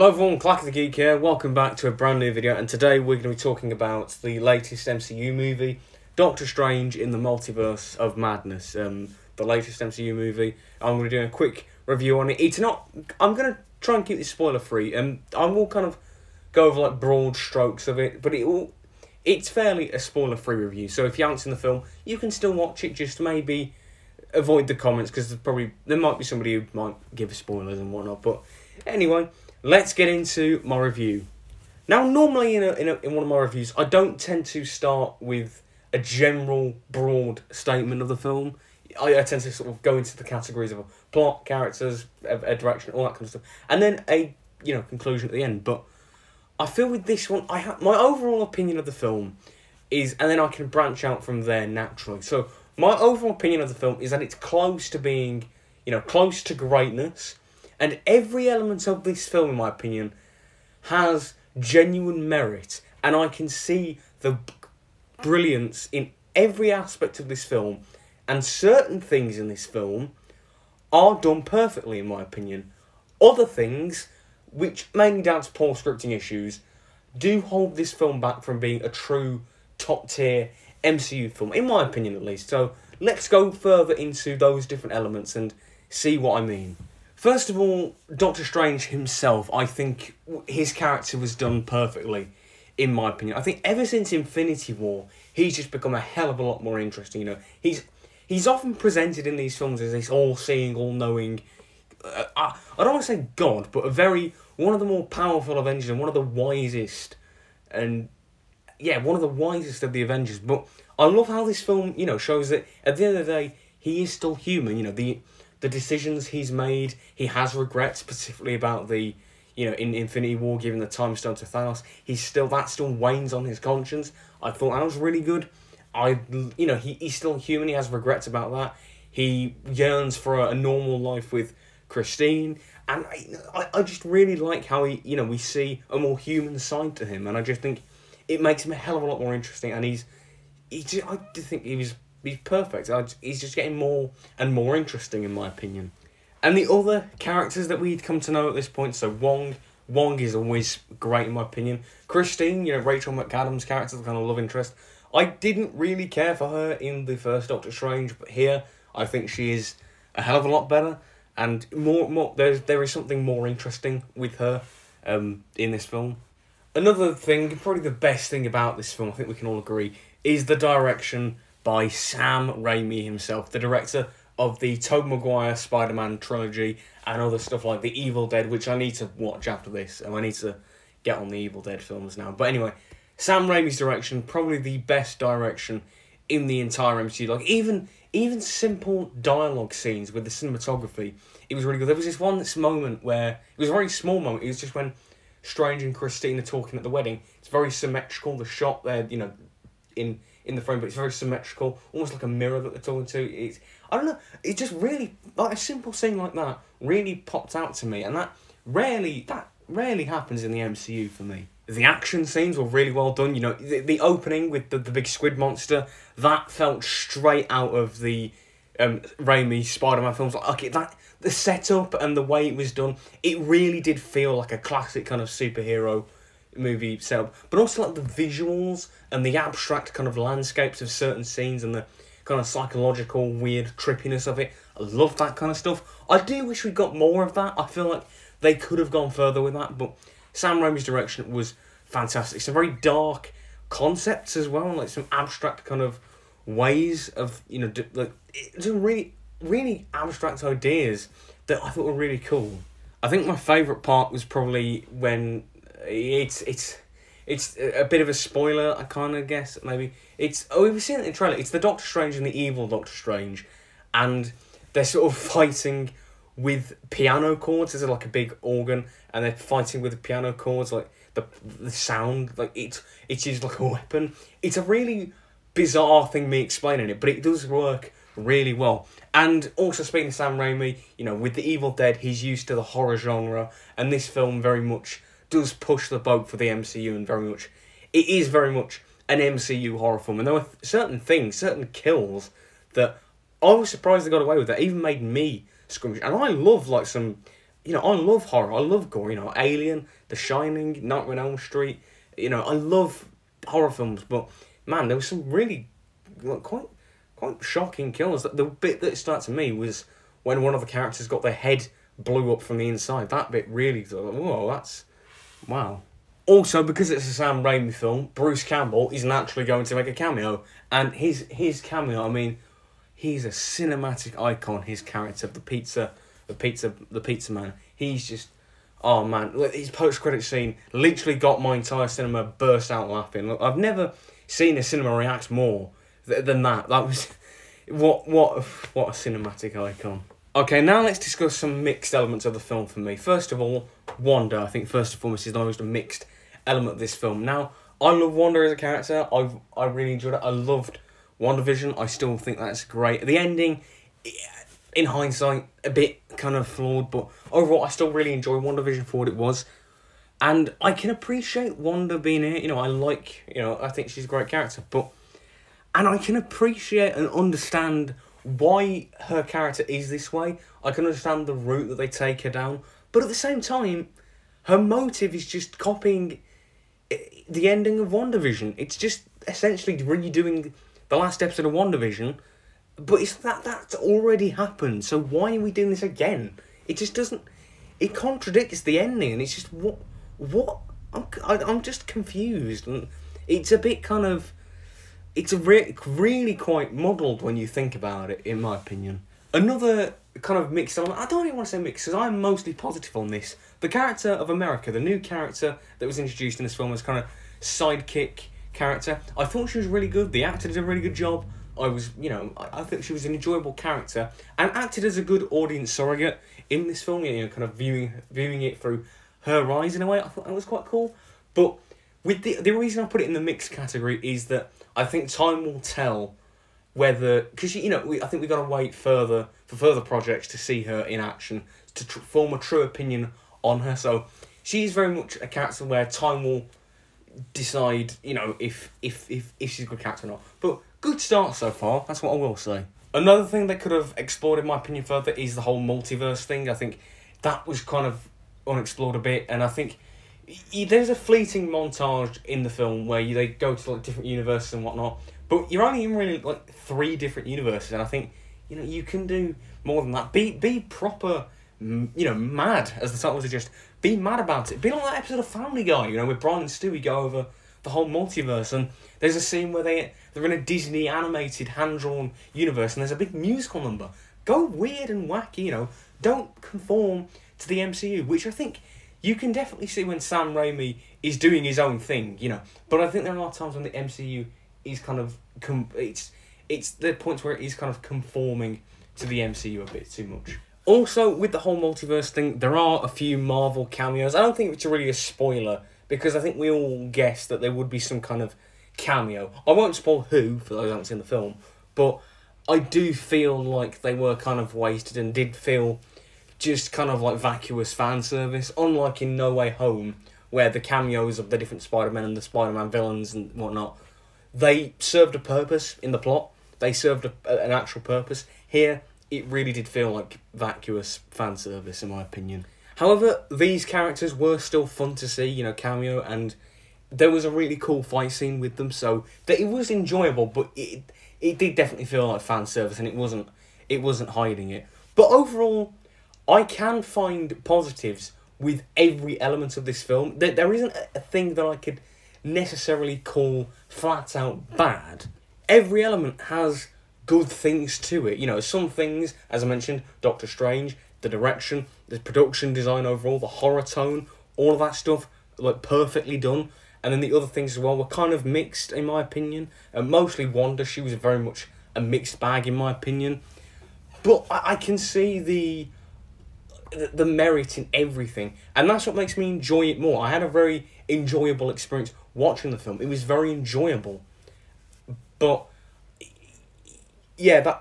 Hello everyone, Clack the Geek here, welcome back to a brand new video, and today we're going to be talking about the latest MCU movie, Doctor Strange in the Multiverse of Madness. The latest MCU movie. I'm going to do a quick review on it. I'm going to try and keep this spoiler free, and I will kind of go over like broad strokes of it, but it's fairly a spoiler free review, so if you haven't seen the film, you can still watch it, just maybe avoid the comments, because there might be somebody who might give spoilers and whatnot, but anyway, let's get into my review. Now, normally in one of my reviews, I don't tend to start with a general, broad statement of the film. I tend to sort of go into the categories of a plot, characters, a direction, all that kind of stuff, and then a conclusion at the end. But I feel with this one, my overall opinion of the film is, and then I can branch out from there naturally. So my overall opinion of the film is that it's close to being, close to greatness. And every element of this film, in my opinion, has genuine merit. And I can see the brilliance in every aspect of this film. And certain things in this film are done perfectly, in my opinion. Other things, which mainly down to poor scripting issues, do hold this film back from being a true top-tier MCU film, in my opinion at least. So let's go further into those different elements and see what I mean. First of all, Doctor Strange himself, I think his character was done perfectly, in my opinion. I think ever since Infinity War, he's just become a hell of a lot more interesting. He's often presented in these films as this all-seeing, all-knowing, I don't want to say God, but one of the more powerful Avengers and one of the wisest, and yeah, one of the wisest of the Avengers. But I love how this film, shows that at the end of the day, he is still human. The decisions he's made, he has regrets, specifically about in Infinity War, giving the Time Stone to Thanos. That still weighs on his conscience. I thought that was really good. He's still human, he has regrets about that. He yearns for a normal life with Christine, and I just really like how we see a more human side to him, and I just think it makes him a hell of a lot more interesting, and I just think he's perfect. He's just getting more and more interesting, in my opinion. And the other characters that we'd come to know at this point, so Wong is always great, in my opinion. Christine, Rachel McAdams' character, the kind of love interest. I didn't really care for her in the first Doctor Strange, but here, I think she is a hell of a lot better, and there is something more interesting with her in this film. Another thing, probably the best thing about this film, I think we can all agree, is the direction by Sam Raimi himself, the director of the Tobey Maguire Spider-Man trilogy and other stuff like The Evil Dead, which I need to watch after this, and I need to get on the Evil Dead films now. But anyway, Sam Raimi's direction, probably the best direction in the entire MCU. Like, even simple dialogue scenes with the cinematography, it was really good. There was this moment where, it was a very small moment, it was just when Strange and Christine are talking at the wedding. It's very symmetrical, the shot there, in the frame, but it's very symmetrical, almost like a mirror that they're talking to. I don't know, it just really, like a simple scene like that, really popped out to me, and that rarely happens in the MCU for me. The action scenes were really well done, the opening with the big squid monster, that felt straight out of the Raimi Spider-Man films. The setup and the way it was done, it really did feel like a classic kind of superhero movie setup, but also like the visuals and the abstract kind of landscapes of certain scenes and the kind of psychological weird trippiness of it. I love that kind of stuff. I do wish we got more of that. I feel like they could have gone further with that, but Sam Raimi's direction was fantastic. Some very dark concepts as well, like some abstract kind of ways of some really abstract ideas that I thought were really cool. I think my favourite part was probably when it's a bit of a spoiler, I kind of guess, maybe. We've seen it in the trailer. It's the Doctor Strange and the evil Doctor Strange, and they're sort of fighting with piano chords. There's like a big organ, and they're fighting with the piano chords, like the sound, like it's used like a weapon. It's a really bizarre thing me explaining it, but it does work really well. And also, speaking of Sam Raimi, with The Evil Dead, he's used to the horror genre, and this film very much does push the boat for the MCU, and it is very much an MCU horror film. And there were certain kills that I was surprised they got away with, that even made me scream. And I love like some you know, I love horror, I love gore, you know, Alien, The Shining, Nightmare on Elm Street, you know, I love horror films, but, man, there was some really, like, quite shocking kills. The bit that stood out to me was when one of the characters got their head blew up from the inside. That bit really, whoa, that's, wow. Also, because it's a Sam Raimi film, Bruce Campbell is naturally going to make a cameo, and his cameo, I mean, he's a cinematic icon. His character, the pizza man. He's just, oh man, his post-credit scene literally got my entire cinema burst out laughing. Look, I've never seen a cinema react more than that. That was what a cinematic icon. Okay, now let's discuss some mixed elements of the film for me. First of all, Wanda, I think first and foremost, is the most mixed element of this film. Now, I love Wanda as a character. I really enjoyed it. I loved WandaVision. I still think that's great. The ending, in hindsight, a bit kind of flawed, but overall, I still really enjoy WandaVision for what it was. And I can appreciate Wanda being here. You know, I think she's a great character, and I can appreciate and understand why her character is this way. I can understand the route that they take her down. But at the same time, her motive is just copying the ending of WandaVision. It's just essentially redoing the last episode of WandaVision. But it's that's already happened. So why are we doing this again? It just doesn't... It contradicts the ending. And it's just, what? I'm just confused. And it's a bit kind of... It's really quite muddled when you think about it, in my opinion. Another kind of mixed element, I don't even want to say mixed, because I'm mostly positive on this. The character of America, the new character that was introduced in this film as kind of sidekick character, I thought she was really good. The actor did a really good job. I think she was an enjoyable character and acted as a good audience surrogate in this film, you know, kind of viewing it through her eyes in a way. I thought that was quite cool. But with the reason I put it in the mixed category is that I think time will tell whether... Because, you know, I think we've got to wait for further projects to see her in action, to form a true opinion on her. So she's very much a character where time will decide, you know, if she's a good character or not. But good start so far, that's what I will say. Another thing they could have explored, in my opinion, further is the whole multiverse thing. I think that was kind of unexplored a bit, and I think... There's a fleeting montage in the film where they go to like different universes and whatnot, but you're only in really like 3 different universes, and I think, you know, you can do more than that. Be proper, you know, mad, as the title suggests. Be mad about it. Be like that episode of Family Guy, you know, where Brian and Stewie go over the whole multiverse, and there's a scene where they're in a Disney animated hand-drawn universe, and there's a big musical number. Go weird and wacky, you know. Don't conform to the MCU, which I think... You can definitely see when Sam Raimi is doing his own thing, you know. But I think there are times when the MCU is kind of... It's the points where it is kind of conforming to the MCU a bit too much. Also, with the whole multiverse thing, there are a few Marvel cameos. I don't think it's really a spoiler, because I think we all guessed that there would be some kind of cameo. I won't spoil who, for those who haven't seen the film, but I do feel like they were kind of wasted and did feel... just kind of like vacuous fan service, unlike in No Way Home, where the cameos of the different Spider-Men and the Spider-Man villains and whatnot, they served a purpose in the plot. They served an actual purpose. Here, it really did feel like vacuous fan service, in my opinion. However, these characters were still fun to see, you know, cameo, and there was a really cool fight scene with them, so that it was enjoyable, but it did definitely feel like fan service, and it wasn't hiding it. But overall, I can find positives with every element of this film. There isn't a thing that I could necessarily call flat out bad. Every element has good things to it. You know, some things, as I mentioned, Doctor Strange, the direction, the production design overall, the horror tone, all of that stuff, like, perfectly done. And then the other things as well were kind of mixed, in my opinion. Mostly Wanda, she was very much a mixed bag, in my opinion. But I can see the merit in everything, and that's what makes me enjoy it more. I had a very enjoyable experience watching the film. It was very enjoyable, but yeah, that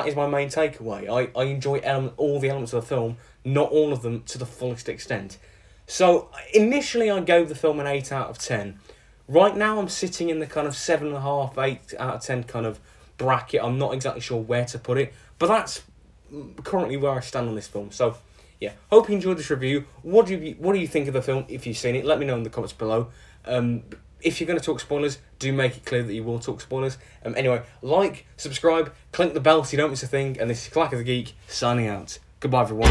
is my main takeaway. I enjoy all the elements of the film, not all of them to the fullest extent. So initially I gave the film an 8 out of 10. Right now I'm sitting in the kind of 7.5, 8 out of 10 kind of bracket. I'm not exactly sure where to put it, but that's currently where I stand on this film. So yeah, hope you enjoyed this review. What do you think of the film? If you've seen it, let me know in the comments below. If you're going to talk spoilers, do make it clear that you will talk spoilers. Anyway, like, subscribe, click the bell so you don't miss a thing. And this is Clack of the Geek signing out. Goodbye, everyone.